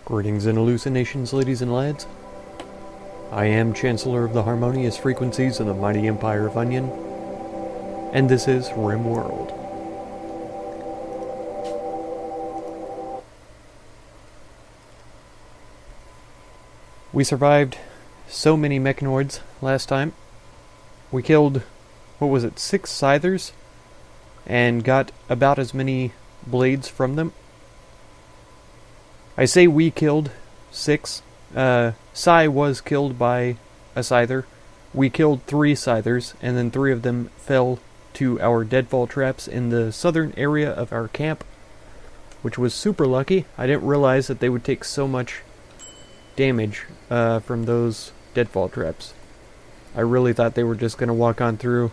Greetings and hallucinations, ladies and lads. I am Chancellor of the Harmonious Frequencies of the Mighty Empire of Onion, and this is Rimworld. We survived so many mechanoids last time. We killed, 6 scythers, and got about as many blades from them. I say we killed 6. Sai was killed by a scyther. We killed 3 scythers, and then 3 of them fell to our deadfall traps in the southern area of our camp, which was super lucky. I didn't realize that they would take so much damage from those deadfall traps. I really thought they were just going to walk on through,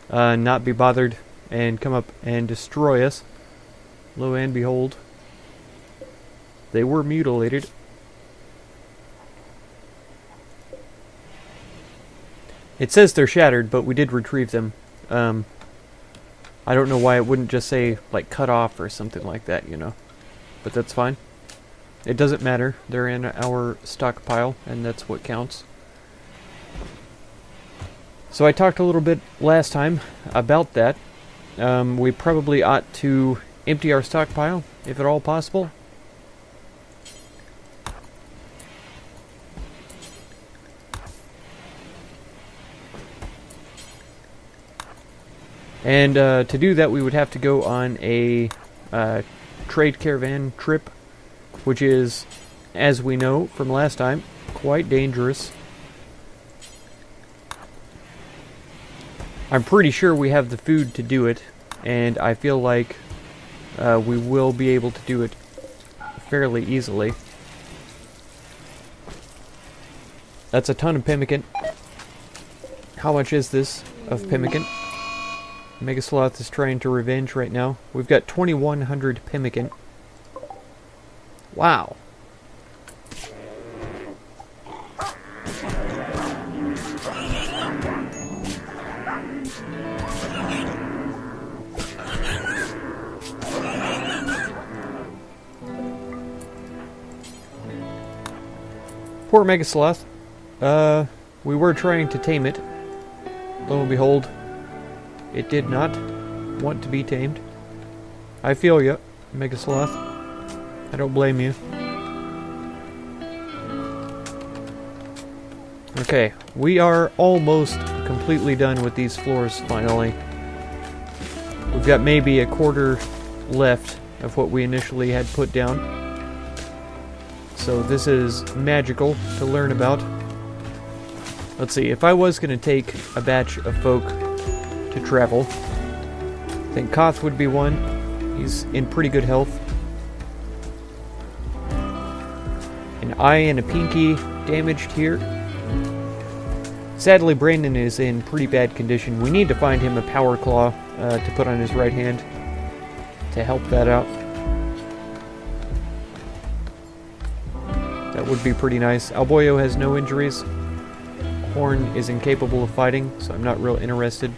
not be bothered, and come up and destroy us. Lo and behold, they were mutilated. It says they're shattered, but we did retrieve them. I don't know why it wouldn't just say, like, cut off or something like that, you know. But that's fine. It doesn't matter. They're in our stockpile, and that's what counts. So I talked a little bit last time about that. We probably ought to empty our stockpile, if at all possible. And to do that, we would have to go on a trade caravan trip, which is, as we know from last time, quite dangerous. I'm pretty sure we have the food to do it, and I feel like we will be able to do it fairly easily. That's a ton of pemmican. How much is this of pemmican? Megasloth is trying to revenge right now. We've got 2,100 pemmican. Wow. Poor Megasloth. We were trying to tame it. Lo and behold, it did not want to be tamed. I feel ya, Megasloth. I don't blame you. Okay, we are almost completely done with these floors, finally. We've got maybe a quarter left of what we initially had put down. So this is magical to learn about. Let's see, if I was going to take a batch of folk to travel, I think Koth would be one. He's in pretty good health. An eye and a pinky damaged here. Sadly, Brandon is in pretty bad condition. We need to find him a power claw to put on his right hand to help that out. That would be pretty nice. Alboyo has no injuries. Horn is incapable of fighting, so I'm not real interested.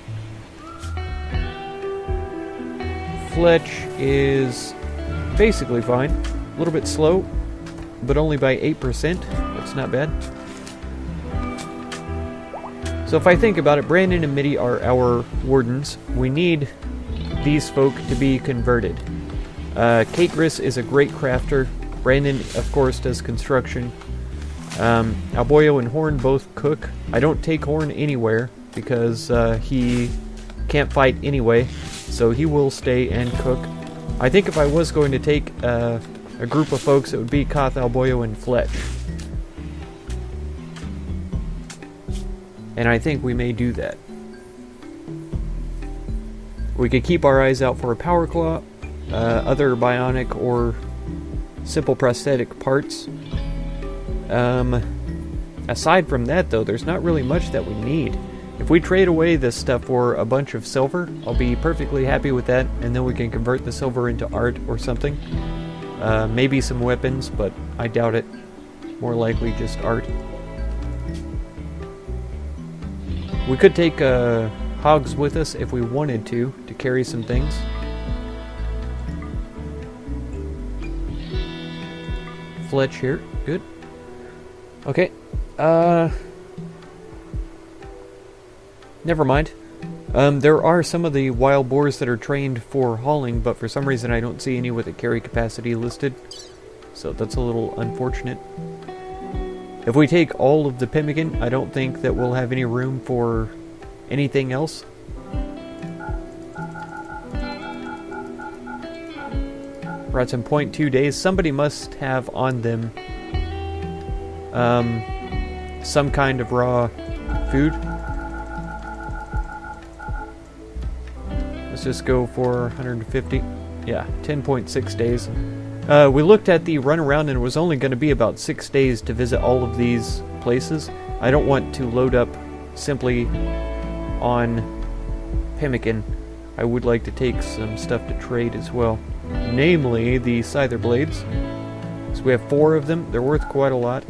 Fletch is basically fine. A little bit slow, but only by 8%. That's not bad. So if I think about it, Brandon and Mitty are our wardens. We need these folk to be converted. Kate Gris is a great crafter. Brandon, of course, does construction. Alboyo and Horn both cook. I don't take Horn anywhere because he can't fight anyway, so he will stay and cook. I think if I was going to take a group of folks, it would be Koth, Alboyo, and Fletch. And I think we may do that. We could keep our eyes out for a power claw, other bionic or simple prosthetic parts. Aside from that, though, there's not really much that we need. If we trade away this stuff for a bunch of silver, I'll be perfectly happy with that, and then we can convert the silver into art or something. Maybe some weapons, but I doubt it. More likely just art. We could take hogs with us if we wanted to carry some things. Fletch here. Good. Okay. Never mind. There are some of the wild boars that are trained for hauling, but for some reason I don't see any with a carry capacity listed. So that's a little unfortunate. If we take all of the pemmican, I don't think that we'll have any room for anything else. We're at some 0.2 days. Somebody must have on them some kind of raw food. Let's just go for 150. Yeah, 10.6 days. We looked at the runaround and it was only going to be about 6 days to visit all of these places. I don't want to load up simply on pemmican. I would like to take some stuff to trade as well. Namely, the scyther blades. So we have 4 of them. They're worth quite a lot.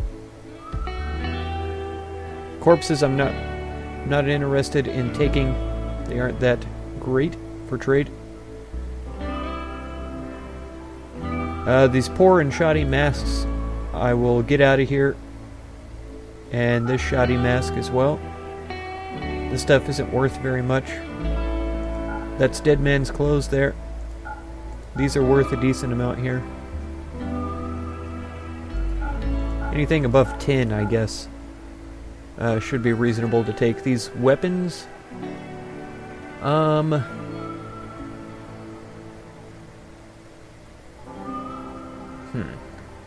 Corpses I'm not interested in taking. They aren't that great for trade. These poor and shoddy masks, I will get out of here. And this shoddy mask as well. This stuff isn't worth very much. That's dead man's clothes there. These are worth a decent amount here. Anything above 10, I guess, should be reasonable to take. These weapons,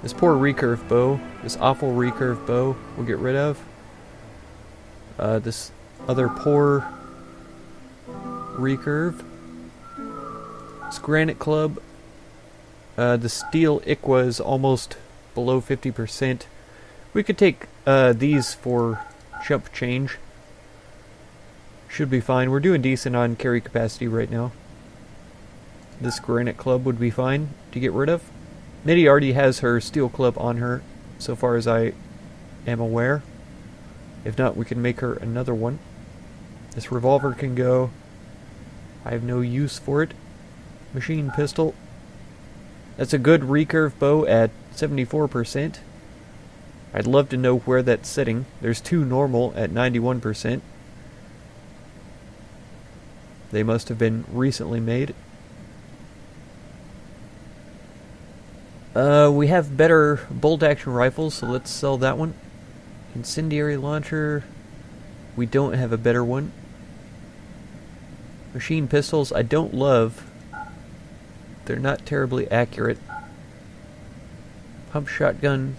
This poor recurve bow, this awful recurve bow, we'll get rid of. This other poor recurve. This granite club. The steel Iqua is almost below 50%. We could take these for chump change. Should be fine. We're doing decent on carry capacity right now. This granite club would be fine to get rid of. Mitty already has her steel club on her, so far as I am aware. If not, we can make her another one. This revolver can go. I have no use for it. Machine pistol. That's a good recurve bow at 74%. I'd love to know where that's sitting. There's 2 normal at 91%. They must have been recently made. We have better bolt-action rifles, so let's sell that one. Incendiary launcher. We don't have a better one. Machine pistols, I don't love. They're not terribly accurate. Pump shotgun.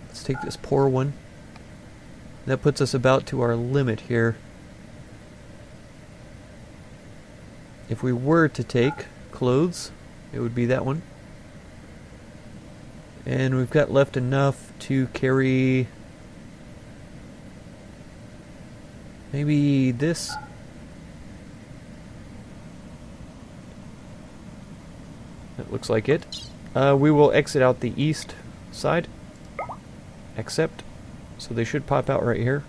Let's take this poor one. That puts us about to our limit here. If we were to take clothes, it would be that one. And we've got left enough to carry maybe this. That looks like it. We will exit out the east side. Accept. So they should pop out right here.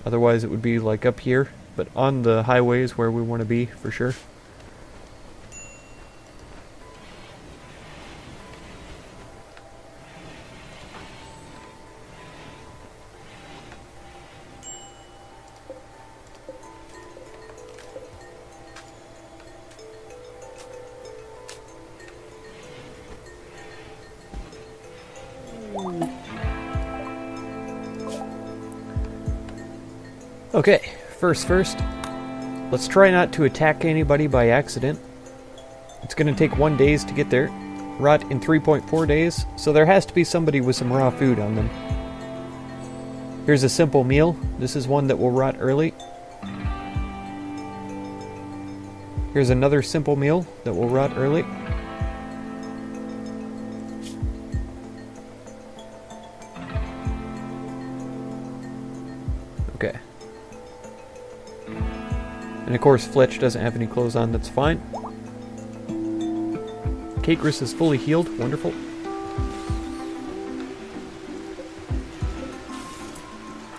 Otherwise it would be like up here. But on the highway is where we want to be for sure. Okay, first, let's try not to attack anybody by accident. It's going to take 1 day to get there. Rot in 3.4 days, so there has to be somebody with some raw food on them. Here's a simple meal. This is one that will rot early. Here's another simple meal that will rot early. Okay. And of course Fletch doesn't have any clothes on, that's fine. Cakerus is fully healed, wonderful.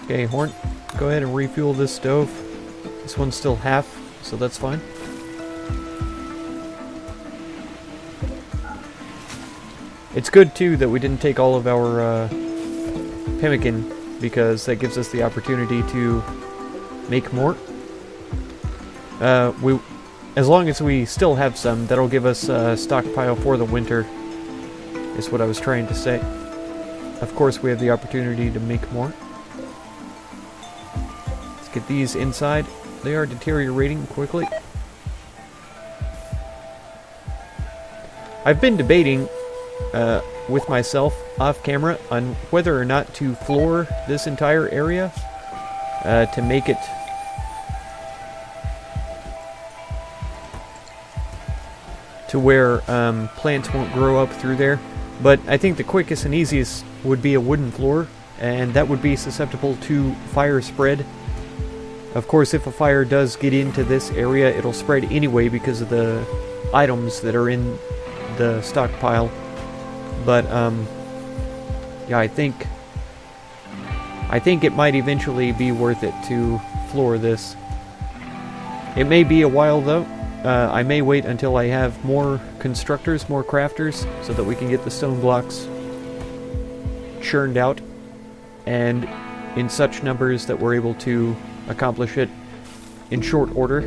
Okay, Horn, go ahead and refuel this stove. This one's still half, so that's fine. It's good, too, that we didn't take all of our pemmican, because that gives us the opportunity to make more. As long as we still have some, that'll give us a stockpile for the winter, is what I was trying to say. Of course, we have the opportunity to make more. Let's get these inside. They are deteriorating quickly. I've been debating with myself off camera on whether or not to floor this entire area to make it to where plants won't grow up through there. But I think the quickest and easiest would be a wooden floor, and that would be susceptible to fire spread. Of course, if a fire does get into this area, it'll spread anyway because of the items that are in the stockpile. But yeah, I think it might eventually be worth it to floor this. It may be a while though. I may wait until I have more constructors, more crafters, so that we can get the stone blocks churned out and in such numbers that we're able to accomplish it in short order.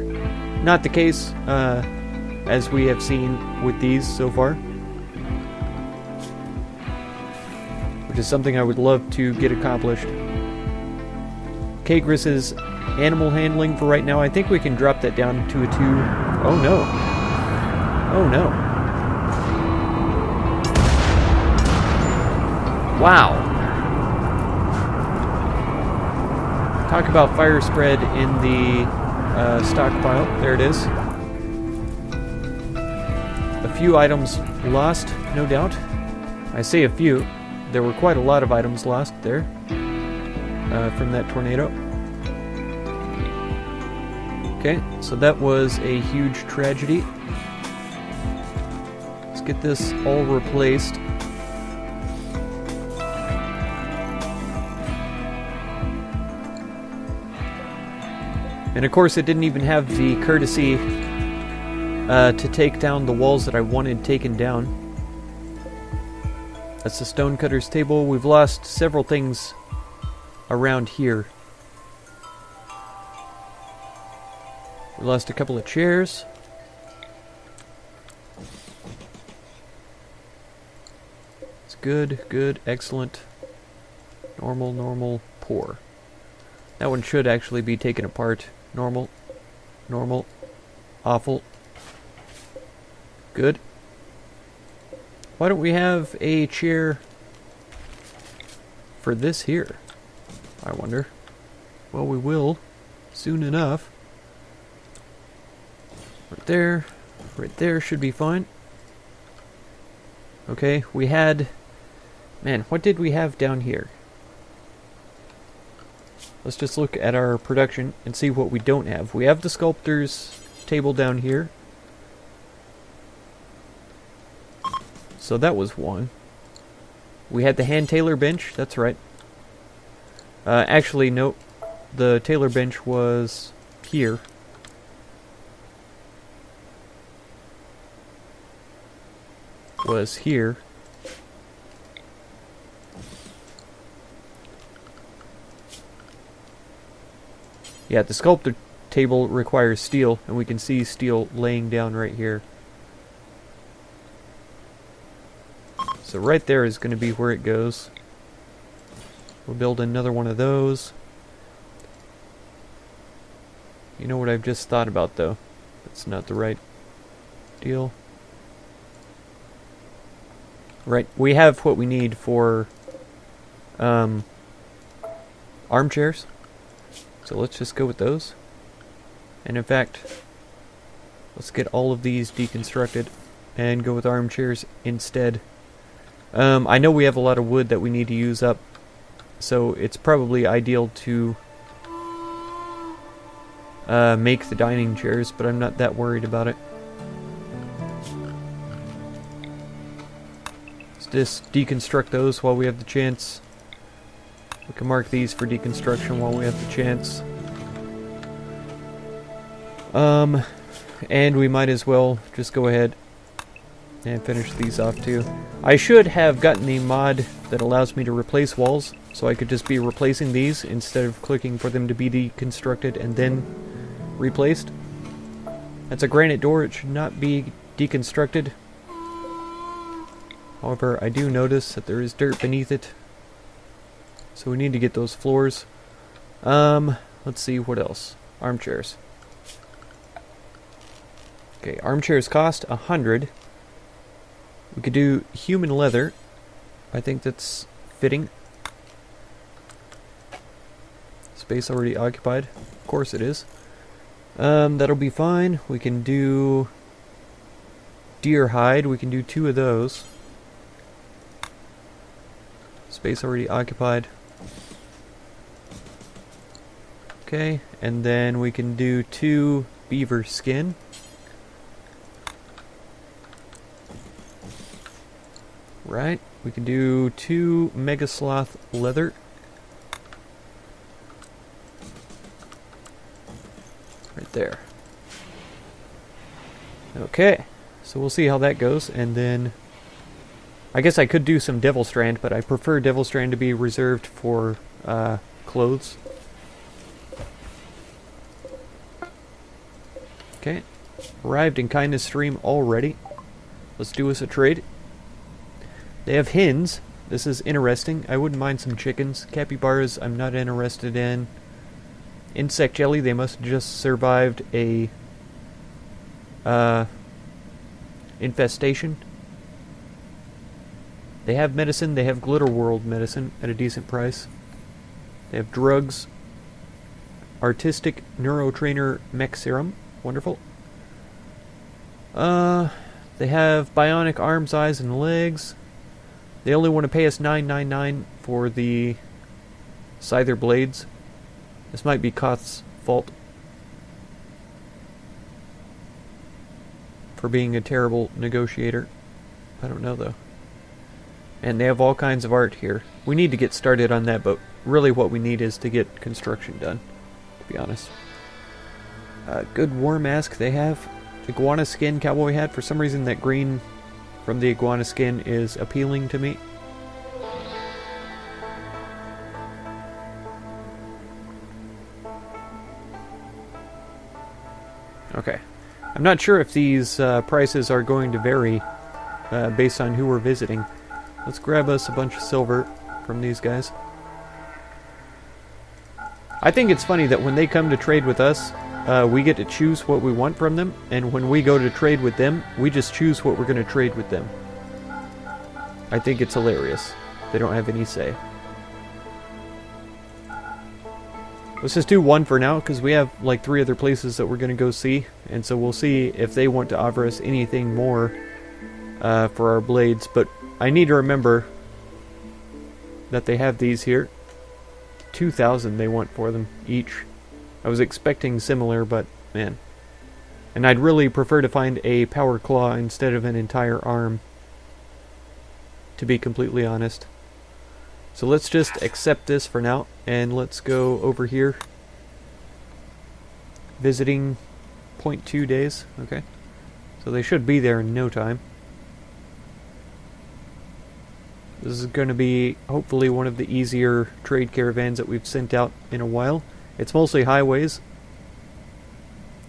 Not the case as we have seen with these so far, which is something I would love to get accomplished. Kagris's animal handling for right now, I think we can drop that down to a 2. Oh no. Oh no. Wow. Talk about fire spread in the stockpile. There it is. A few items lost, no doubt. I say a few. There were quite a lot of items lost there from that tornado. Okay, so that was a huge tragedy. Let's get this all replaced. And of course it didn't even have the courtesy to take down the walls that I wanted taken down. That's the stonecutter's table. We've lost several things around here. We lost a couple of chairs. It's good, good, excellent, normal, normal, poor. That one should actually be taken apart. Normal, normal, awful, good. Why don't we have a chair for this here? I wonder. Well, we will soon enough. Right there should be fine. Okay, we had... Man, what did we have down here? Let's just look at our production and see what we don't have. We have the sculptor's table down here. So that was one. We had the hand tailor bench, that's right. Actually, no. The tailor bench was here. Was here. Yeah, the sculptor table requires steel, and we can see steel laying down right here. So right there is going to be where it goes. We'll build another one of those. You know what I've just thought about, though? That's not the right deal. Right, we have what we need for armchairs. So let's just go with those. And in fact, let's get all of these deconstructed and go with armchairs instead. I know we have a lot of wood that we need to use up, so it's probably ideal to make the dining chairs, but I'm not that worried about it. Let's just deconstruct those while we have the chance. We can mark these for deconstruction while we have the chance. And we might as well just go ahead And finish these off too. I should have gotten the mod that allows me to replace walls, so I could just be replacing these instead of clicking for them to be deconstructed and then replaced. That's a granite door, it should not be deconstructed. However, I do notice that there is dirt beneath it. So we need to get those floors. Let's see, what else? Armchairs. Okay, armchairs cost 100. We could do human leather. I think that's fitting. Space already occupied. Of course it is. That'll be fine. We can do deer hide. We can do 2 of those. Space already occupied. Okay, and then we can do 2 beaver skin. Right, we can do 2 mega sloth leather. Right there. Okay, so we'll see how that goes, and then I guess I could do some devil strand, but I prefer devil strand to be reserved for clothes. Okay, arrived in kindness stream already. Let's do us a trade. They have hens. This is interesting. I wouldn't mind some chickens. Capybaras I'm not interested in. Insect jelly, they must have just survived a infestation. They have medicine. They have Glitterworld medicine at a decent price. They have drugs. Artistic neurotrainer mech serum. Wonderful. They have bionic arms, eyes, and legs. They only want to pay us $9.99 for the Scyther blades. This might be Koth's fault for being a terrible negotiator. I don't know though. And they have all kinds of art here. We need to get started on that, but really what we need is to get construction done, to be honest. Good war mask they have. Iguana skin cowboy hat. For some reason that green from the iguana skin is appealing to me. Okay. I'm not sure if these prices are going to vary based on who we're visiting. Let's grab us a bunch of silver from these guys. I think it's funny that when they come to trade with us, we get to choose what we want from them, and when we go to trade with them, we just choose what we're going to trade with them. I think it's hilarious. They don't have any say. Let's just do one for now, because we have like 3 other places that we're going to go see, and so we'll see if they want to offer us anything more for our blades, but I need to remember that they have these here. 2,000 they want for them each. I was expecting similar, but man. And I'd really prefer to find a power claw instead of an entire arm, to be completely honest. So let's just accept this for now, and let's go over here. Visiting 0.2 days, okay. So they should be there in no time. This is going to be hopefully one of the easier trade caravans that we've sent out in a while. It's mostly highways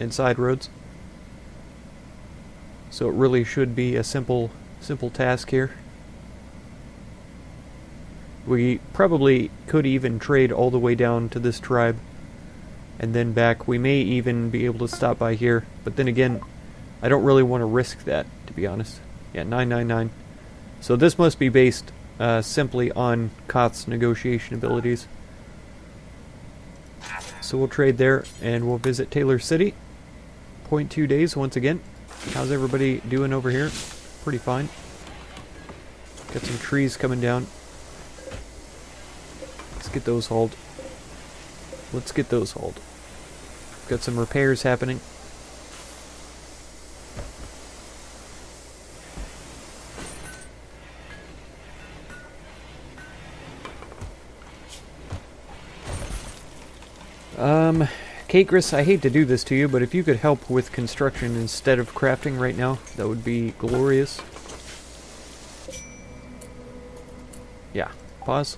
and side roads, so it really should be a simple task here. We probably could even trade all the way down to this tribe and then back. We may even be able to stop by here, but then again, I don't really want to risk that, to be honest. Yeah, 999. So this must be based simply on Koth's negotiation abilities. So we'll trade there, and we'll visit Taylor City. 0.2 days once again. How's everybody doing over here? Pretty fine. Got some trees coming down. Let's get those hauled. Let's get those hauled. Got some repairs happening. Kakris, I hate to do this to you, but if you could help with construction instead of crafting right now, that would be glorious. Yeah, pause.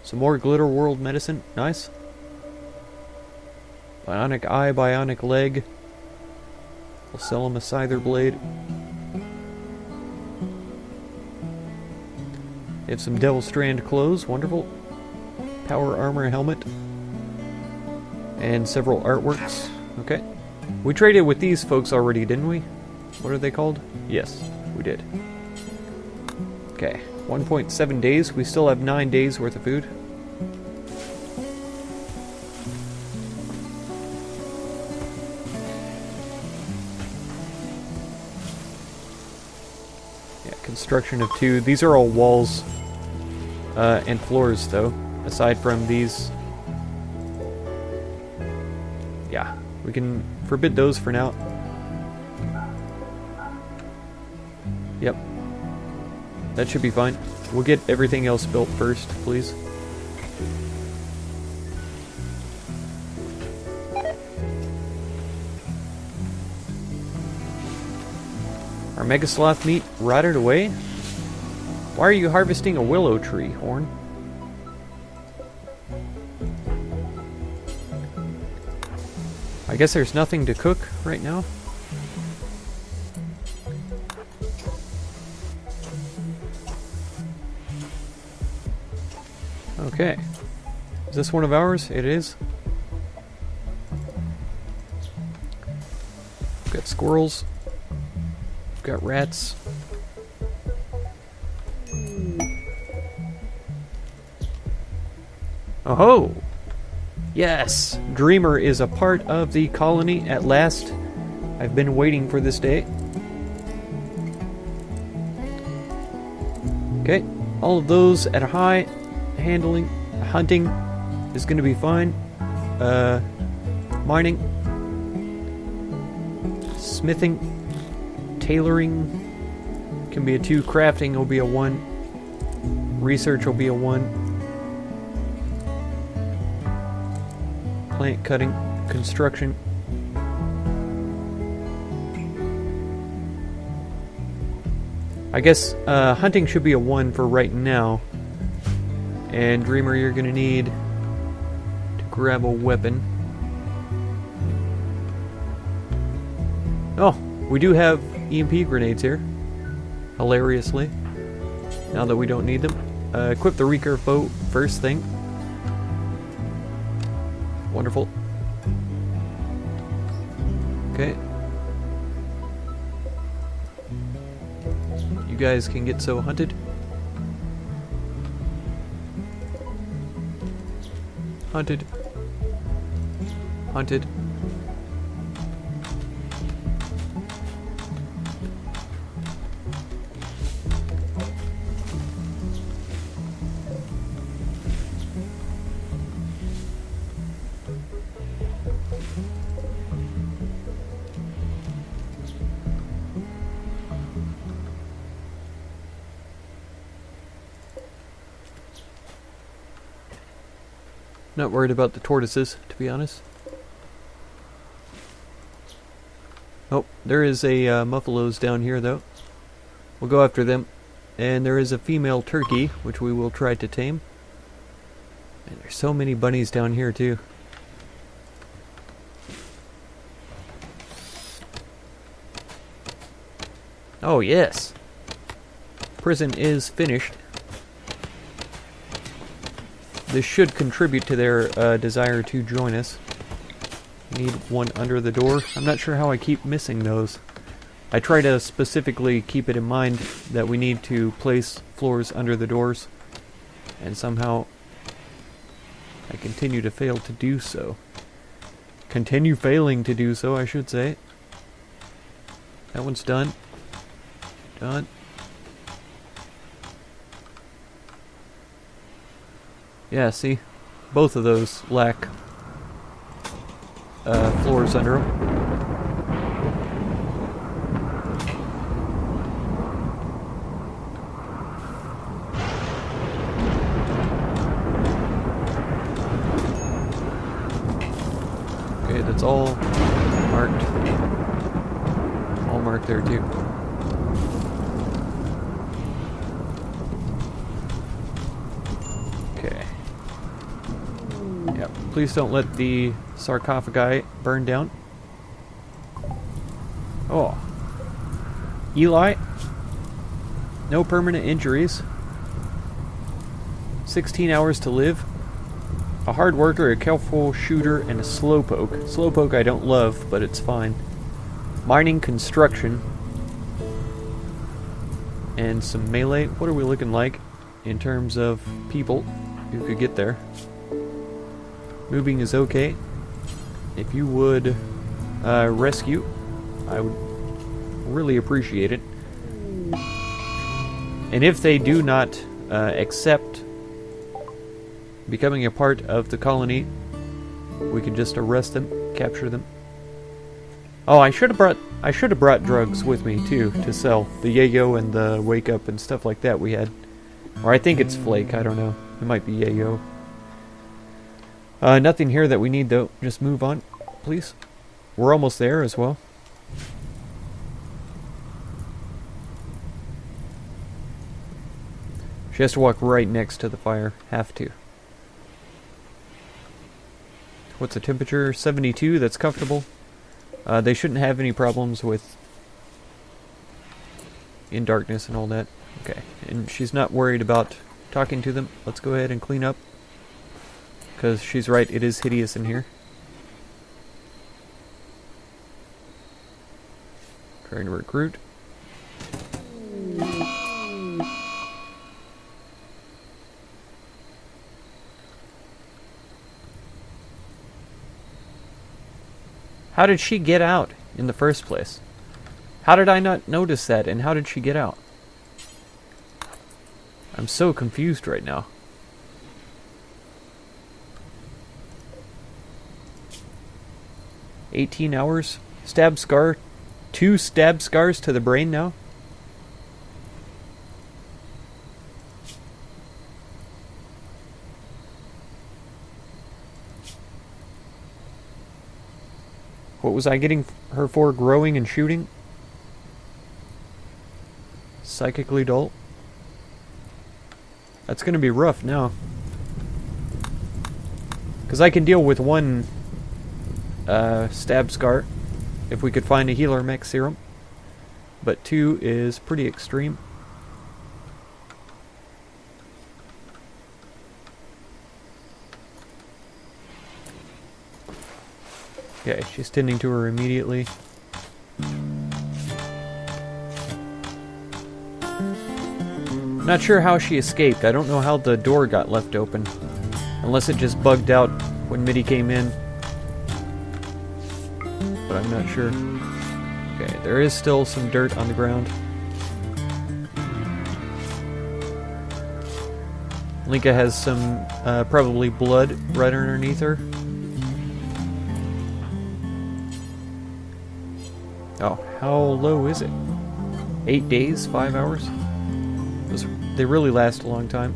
Some more Glitter World medicine. Nice. Bionic eye, bionic leg. We'll sell him a scyther blade. We have some Devil Strand clothes. Wonderful. Power armor helmet. And several artworks. Okay. We traded with these folks already, didn't we? What are they called? Yes, we did. Okay. 1.7 days. We still have 9 days worth of food. Yeah, construction of 2. These are all walls and floors, though. Aside from these. Yeah, we can forbid those for now. Yep. That should be fine. We'll get everything else built first, please. Our Mega Sloth meat rotted away? Why are you harvesting a willow tree, Horn? I guess there's nothing to cook right now. Okay. Is this one of ours? It is. We've got squirrels. We've got rats. Oh-ho! Yes! Dreamer is a part of the colony at last. I've been waiting for this day. Okay, all of those at a high. Handling, hunting is going to be fine. Mining. Smithing. Tailoring can be a 2. Crafting will be a 1. Research will be a 1. Plant cutting, construction. I guess hunting should be a 1 for right now. And Dreamer, you're gonna need to grab a weapon. Oh, we do have EMP grenades here. Hilariously. Now that we don't need them. Equip the recurve bow first thing. Wonderful. Okay. You guys can get so hunted. Hunted. Hunted. Not worried about the tortoises, to be honest. Oh, there is a muffaloes down here, though. We'll go after them. And there is a female turkey, which we will try to tame. And there's so many bunnies down here, too. Oh, yes. Prison is finished. This should contribute to their desire to join us. Need one under the door. I'm not sure how I keep missing those. I try to specifically keep it in mind that we need to place floors under the doors. And somehow I continue to fail to do so. Continue failing to do so, I should say. That one's done. Done. Yeah, see? Both of those lack floors under them. Okay, that's all marked. All marked there too. Please don't let the sarcophagi burn down. Oh. Eli. No permanent injuries. 16 hours to live. A hard worker, a careful shooter, and a slowpoke. Slowpoke I don't love, but it's fine. Mining construction. And some melee. What are we looking like in terms of people who could get there? Moving is okay. If you would rescue, I would really appreciate it. And if they do not accept becoming a part of the colony, we can just arrest them, capture them. Oh, I should have brought drugs with me too to sell. The yayo and the wake up and stuff like that we had. Or I think it's flake, I don't know. It might be yayo. Nothing here that we need though. Just move on, please. We're almost there as well. She has to walk right next to the fire. Have to. What's the temperature? 72, that's comfortable. They shouldn't have any problems with in darkness and all that. Okay, and she's not worried about talking to them. Let's go ahead and clean up. Because she's right, it is hideous in here. Trying to recruit. How did she get out in the first place? How did I not notice that, and how did she get out? I'm so confused right now. $18 hours. Stab scar. 2 stab scars to the brain now. What was I getting her for? Growing and shooting? Psychically dull. That's going to be rough now. Because I can deal with 1 stab scar if we could find a healer mech serum. But 2 is pretty extreme. Okay, she's tending to her immediately. Not sure how she escaped. I don't know how the door got left open. Unless it just bugged out when Mitty came in. But I'm not sure. Okay, there is still some dirt on the ground. Linka has some probably blood right underneath her. Oh, how low is it? 8 days? 5 hours? They really last a long time.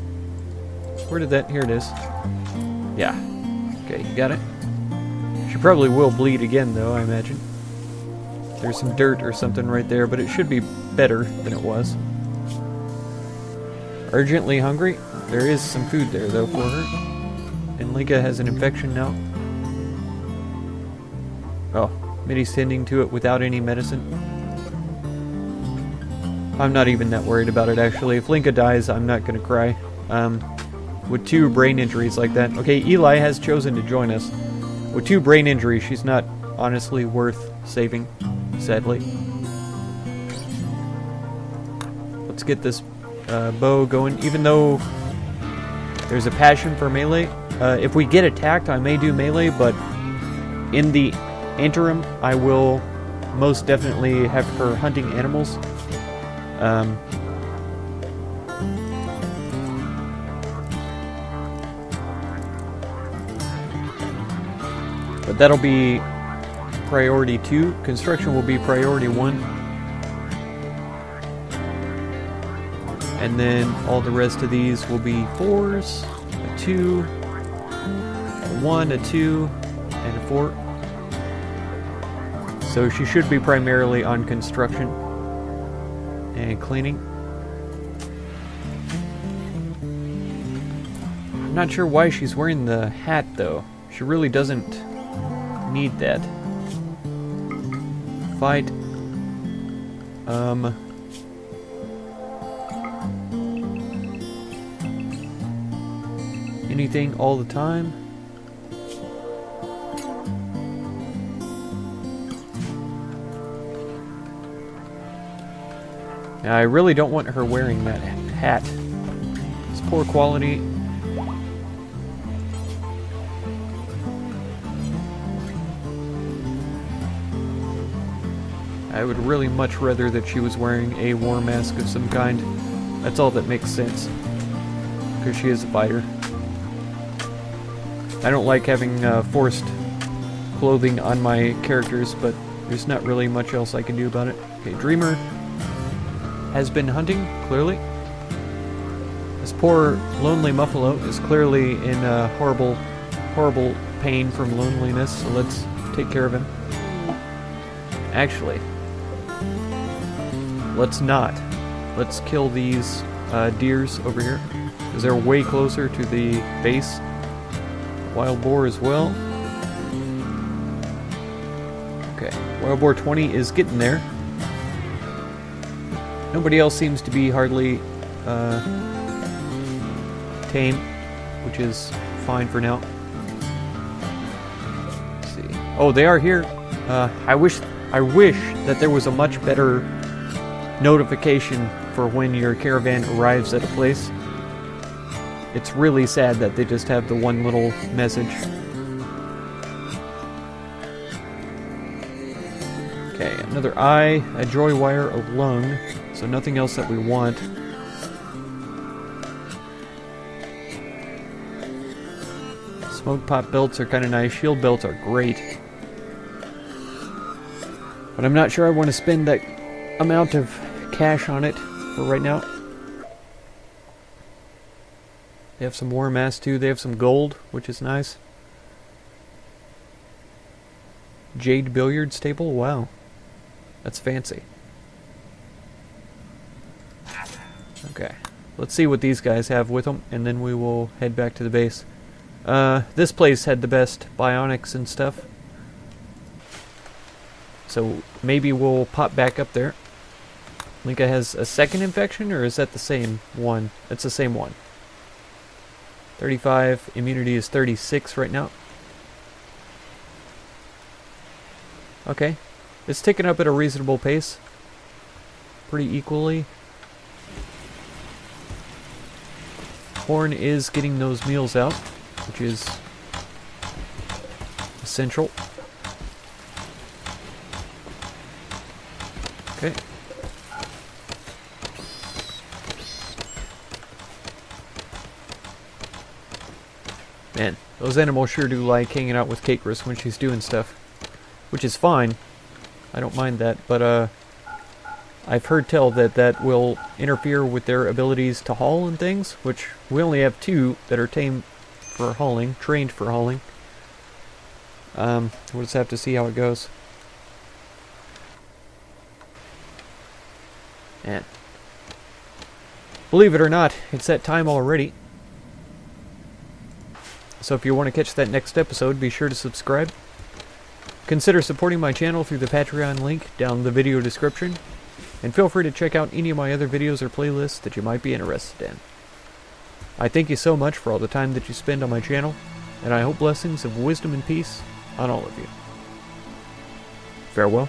Where did that... Here it is. Yeah. Okay, you got it? She probably will bleed again, though, I imagine. There's some dirt or something right there, but it should be better than it was. Urgently hungry? There is some food there, though, for her. And Linka has an infection now. Oh. Mitty's tending to it without any medicine. I'm not even that worried about it, actually. If Linka dies, I'm not going to cry. With 2 brain injuries like that. Okay, Eli has chosen to join us. With 2 brain injuries, she's not honestly worth saving, sadly. Let's get this bow going. Even though there's a passion for melee, if we get attacked, I may do melee, but in the interim, I will most definitely have her hunting animals. But that'll be priority 2. Construction will be priority 1. And then all the rest of these will be 4s, a 2, a 1, a 2, and a 4. So she should be primarily on construction and cleaning. I'm not sure why she's wearing the hat though. She really doesn't need that. Fight. Anything all the time. Now, I really don't want her wearing that hat. It's poor quality. I would really much rather that she was wearing a war mask of some kind. That's all that makes sense. Because she is a fighter. I don't like having forced clothing on my characters, but there's not really much else I can do about it. Okay, Dreamer has been hunting, clearly. This poor lonely Muffalo is clearly in horrible, horrible pain from loneliness, so let's take care of him. Actually, let's not. Let's kill these deers over here, because they're way closer to the base. Wild boar as well. Okay, wild boar 20 is getting there. Nobody else seems to be hardly tame, which is fine for now. Let's see. Oh, they are here. I wish that there was a much better notification for when your caravan arrives at a place. It's really sad that they just have the one little message. Okay, another eye, a joy wire, a lung. So nothing else that we want. Smoke pot belts are kind of nice. Shield belts are great. But I'm not sure I want to spend that amount of cash on it for right now. They have some war masks too. They have some gold, which is nice. Jade billiards table? Wow. That's fancy. Okay. Let's see what these guys have with them, and then we will head back to the base. This place had the best bionics and stuff. So maybe we'll pop back up there. Linka has a second infection, or is that the same one? It's the same one. 35, immunity is 36 right now. Okay, it's ticking up at a reasonable pace. Pretty equally. Horn is getting those meals out, which is essential. Okay. Man, those animals sure do like hanging out with Cakerus when she's doing stuff. Which is fine. I don't mind that, but I've heard tell that that will interfere with their abilities to haul and things, which we only have 2 that are trained for hauling. We'll just have to see how it goes. And believe it or not, it's that time already. So if you want to catch that next episode, be sure to subscribe. Consider supporting my channel through the Patreon link down the video description. And feel free to check out any of my other videos or playlists that you might be interested in. I thank you so much for all the time that you spend on my channel, and I hope blessings of wisdom and peace on all of you. Farewell.